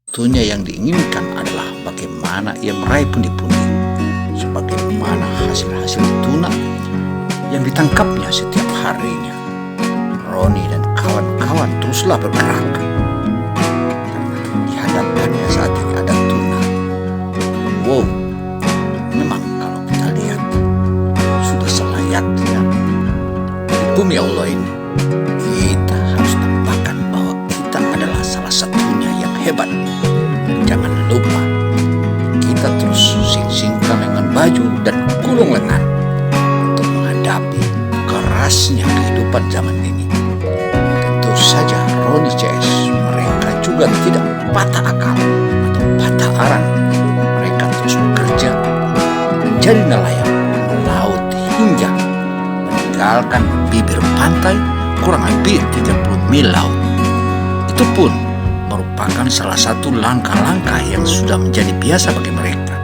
Tentunya yang diinginkan adalah bagaimana ia meraih pundi-pundi, sebagaimana hasil-hasil tuna yang ditangkapnya setiap harinya. Roni dan kawan-kawan teruslah bergerak, karena di hadapannya saat ini ada tuna. Wow, memang kalau kita lihat sudah selayaknya di bumi Allah ini kita harus tampakkan bahwa kita adalah salah satunya yang hebat. Jangan lupa kita terus sing-singkan dengan baju dan gulung lengan untuk menghadapi kerasnya kehidupan zaman ini. Tentu saja Roni CS mereka juga tidak patah akal atau patah arang. Mereka terus bekerja menjadi nelayan melaut hingga meninggalkan bibir pantai kurang lebih 30 mil laut. Itu pun merupakan salah satu langkah-langkah yang sudah menjadi biasa bagi mereka.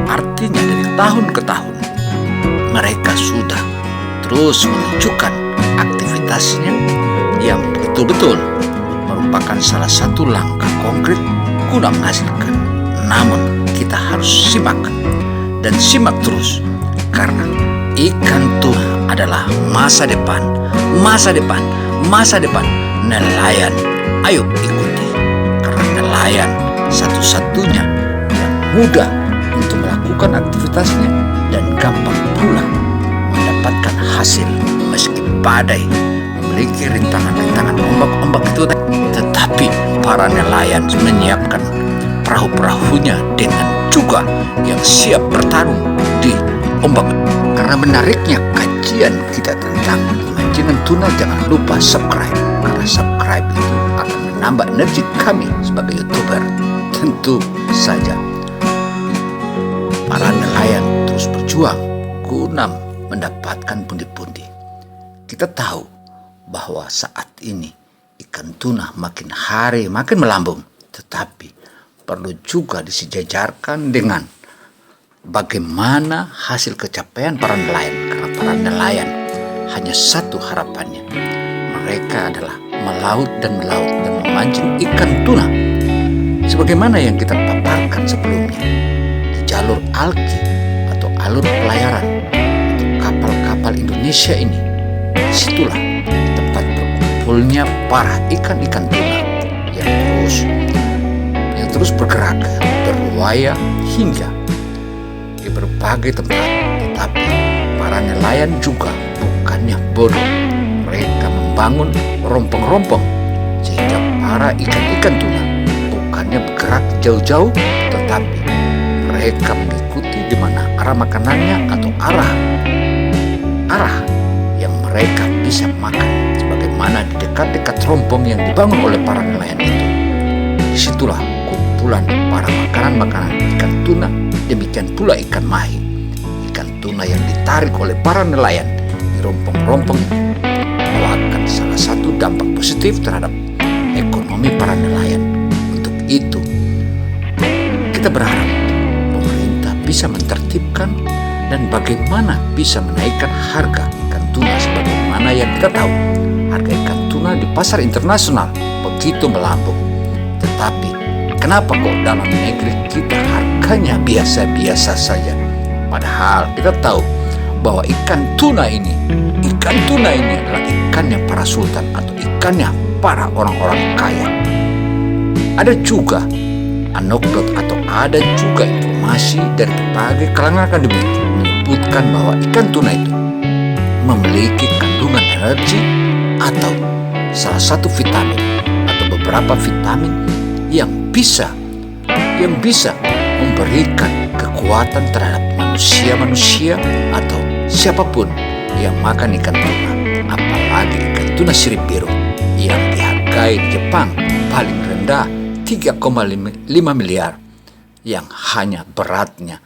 Artinya dari tahun ke tahun mereka sudah terus menunjukkan aktivitasnya yang betul-betul merupakan salah satu langkah konkret guna menghasilkan. Namun kita harus simak dan simak terus, karena ikan tuna adalah masa depan nelayan. Ayo ikuti, karena nelayan satu-satunya yang mudah untuk melakukan aktivitasnya dan gampang pula mendapatkan hasil. Meski badai memiliki rintangan-rintangan ombak-ombak itu, tetapi para nelayan menyiapkan perahu-perahunya dengan juga yang siap bertarung di ombak. Karena menariknya kajian kita tentang pemancingan tuna, jangan lupa subscribe, karena subscribe itu akan menambah energi kami sebagai YouTuber. Tentu saja para nelayan terus berjuang guna mendapatkan pundi-pundi. Kita tahu bahwa saat ini ikan tuna makin hari makin melambung, tetapi perlu juga disejajarkan dengan bagaimana hasil capaian para nelayan. Karena para nelayan hanya satu harapannya, mereka adalah melaut dan memancing ikan tuna. Sebagaimana yang kita paparkan sebelumnya, di jalur alki atau alur pelayaran atau kapal-kapal Indonesia ini, disitulah tempat berkumpulnya para ikan-ikan tuna yang terus bergerak berwaya hingga di berbagai tempat. Tetapi para nelayan juga bukannya bodoh, mereka membangun rompong-rompong sehingga para ikan-ikan tuna bukannya bergerak jauh-jauh, tetapi mereka mengikuti di mana arah makanannya atau arah yang mereka bisa makan, sebagaimana di dekat-dekat rompong yang dibangun oleh para nelayan itu. Disitulah kumpulan para makanan-makanan ikan tuna, demikian pula ikan mahi. Ikan tuna yang ditarik oleh para nelayan di rompong-rompong melakukan salah satu dampak positif terhadap ekonomi para nelayan. Untuk itu kita berharap pemerintah bisa menertibkan dan bagaimana bisa menaikkan harga ikan tuna, sebagaimana yang kita tahu harga ikan tuna di pasar internasional begitu melambung. Tetapi kenapa kok dalam negeri kita harganya biasa-biasa saja? Padahal kita tahu bahwa ikan tuna ini adalah ikannya para sultan atau ikannya para orang-orang kaya. Ada juga anekdot atau ada juga informasi dari berbagai kalangan akademik menyebutkan bahwa ikan tuna itu memiliki kandungan energi atau salah satu vitamin atau beberapa vitamin yang bisa memberikan kekuatan terhadap manusia atau siapapun yang makan ikan tuna. Apalagi ikan tuna sirip biru yang dihargai di Jepang paling rendah 3,5 miliar yang hanya beratnya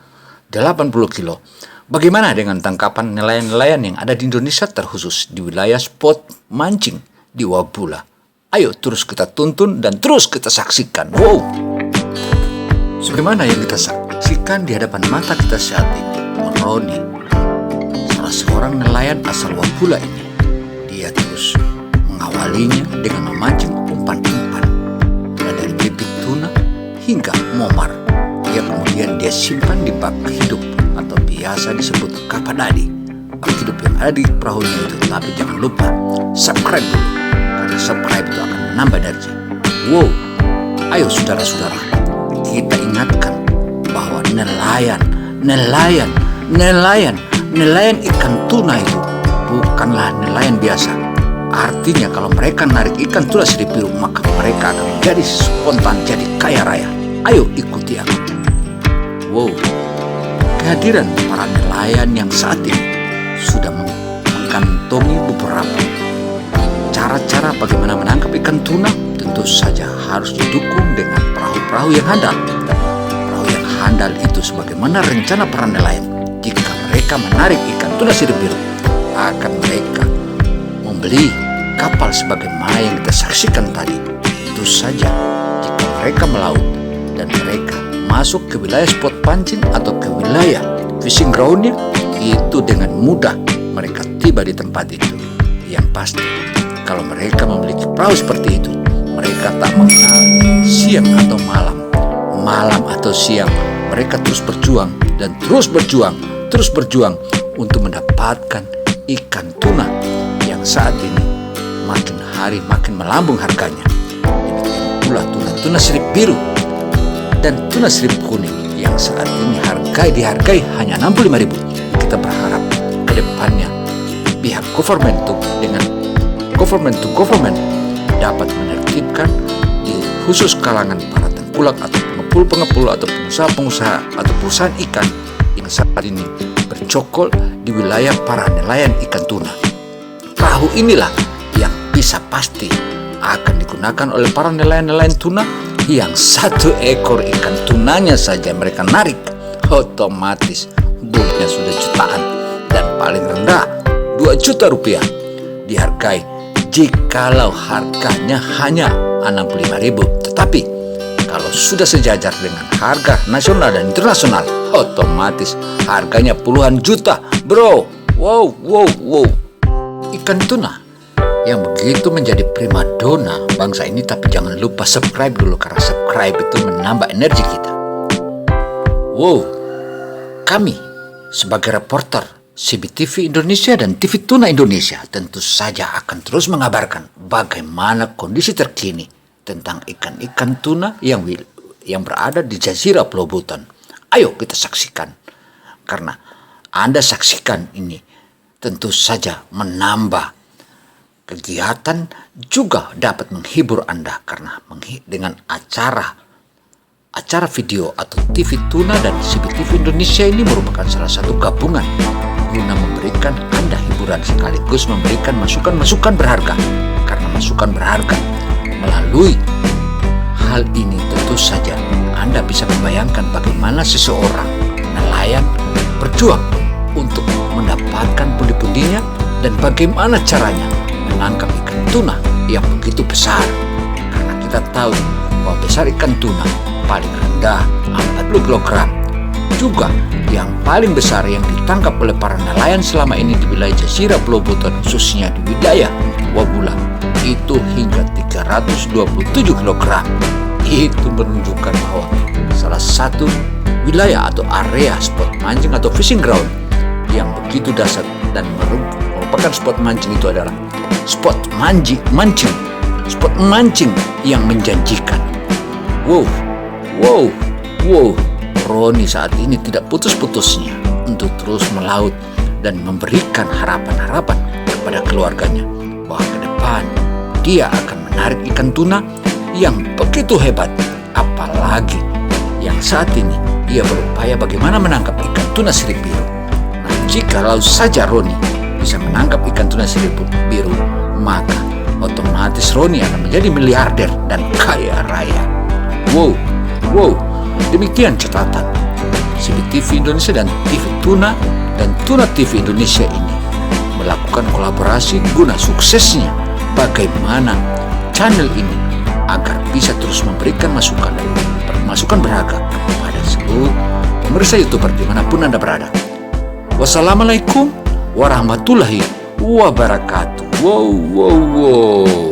80 kilo. Bagaimana dengan tangkapan nelayan-nelayan yang ada di Indonesia, terkhusus di wilayah spot mancing di Wabula? Ayo terus kita tuntun dan terus kita saksikan. Wow, sebagaimana yang kita saksikan di hadapan mata kita saat ini, Roni, salah seorang nelayan asal Wabula ini, dia terus mengawalinya dengan memancing umpan-umpan dari bibit tuna hingga momar. Kemudian dia simpan di bak hidup atau biasa disebut kapadadi, bak hidup yang ada di perahunya itu. Tapi jangan lupa subscribe dulu, karena subscribe itu akan menambah energi. Wow, ayo saudara-saudara, kita ingatkan bahwa nelayan ikan tuna itu bukanlah nelayan biasa. Artinya kalau mereka narik ikan tuna sirip biru, maka mereka akan menjadi spontan, jadi kaya raya. Ayo ikuti aku. Wow, kehadiran para nelayan yang saat ini sudah mengantongi beberapa cara-cara bagaimana menangkap ikan tuna. Tentu saja harus didukung dengan perahu-perahu yang handal. Perahu yang handal itu sebagaimana rencana para nelayan. Jika mereka menarik ikan tuna sirip biru, akan mereka membeli kapal sebagaimana yang kita saksikan tadi. Itu saja jika mereka melaut dan mereka masuk ke wilayah spot pancing atau ke wilayah fishing groundnya, itu dengan mudah mereka tiba di tempat itu. Yang pasti kalau mereka memiliki perahu seperti itu, mereka tak mengenal siang atau malam atau siang. Mereka terus berjuang dan terus berjuang untuk mendapatkan ikan tuna yang saat ini makin hari makin melambung harganya. Demikian pula tuna sirip biru dan tuna sirip kuning yang saat ini dihargai hanya 65.000. Kita berharap ke depannya pihak government dengan government to government dapat menertibkan di khusus kalangan para tengkulak atau pengepul atau pengusaha-pengusaha atau perusahaan ikan yang saat ini bercokol di wilayah para nelayan ikan tuna. Perahu inilah yang bisa pasti akan digunakan oleh para nelayan tuna yang satu ekor ikan tunanya saja mereka narik, otomatis buahnya sudah jutaan, dan paling rendah 2 juta rupiah dihargai jikalau harganya hanya 65.000. Tetapi kalau sudah sejajar dengan harga nasional dan internasional, otomatis harganya puluhan juta, bro. Wow. Ikan tuna yang begitu menjadi primadona bangsa ini. Tapi jangan lupa subscribe dulu, karena subscribe itu menambah energi kita. Wow, kami sebagai reporter CBTV Indonesia dan TV Tuna Indonesia tentu saja akan terus mengabarkan bagaimana kondisi terkini tentang ikan-ikan tuna yang berada di Jazirah Pulau Buton. Ayo kita saksikan, karena Anda saksikan ini tentu saja menambah kegiatan, juga dapat menghibur Anda, karena dengan acara video atau TV Tuna dan CBTV Indonesia ini merupakan salah satu gabungan guna memberikan Anda hiburan sekaligus memberikan masukan-masukan berharga. Karena masukan berharga melalui hal ini tentu saja Anda bisa membayangkan bagaimana seseorang nelayan berjuang untuk mendapatkan pundi-pundinya dan bagaimana caranya menangkap ikan tuna yang begitu besar. Karena kita tahu bahwa besar ikan tuna paling rendah 40 kg. Juga yang paling besar yang ditangkap oleh para nelayan selama ini di wilayah Jazirah Pulau Buton, khususnya di wilayah Wabula, itu hingga 327 kg. Itu menunjukkan bahwa salah satu wilayah atau area spot mancing atau fishing ground yang begitu dasar dan merupakan spot mancing itu adalah spot mancing yang menjanjikan. Wow. Roni saat ini tidak putus-putusnya untuk terus melaut dan memberikan harapan-harapan kepada keluarganya bahwa ke depan dia akan menarik ikan tuna yang begitu hebat. Apalagi yang saat ini ia berupaya bagaimana menangkap ikan tuna sirip biru. Nah, jikalau saja Roni bisa menangkap ikan tuna sirip biru, maka otomatis Roni akan menjadi miliarder dan kaya raya. Wow. Demikian catatan CBTV Indonesia dan TV Tuna dan Tuna TV Indonesia ini melakukan kolaborasi guna suksesnya bagaimana channel ini agar bisa terus memberikan masukan berharga kepada seluruh pemirsa YouTuber dimanapun Anda berada. Wassalamualaikum warahmatullahi wabarakatuh. Wow.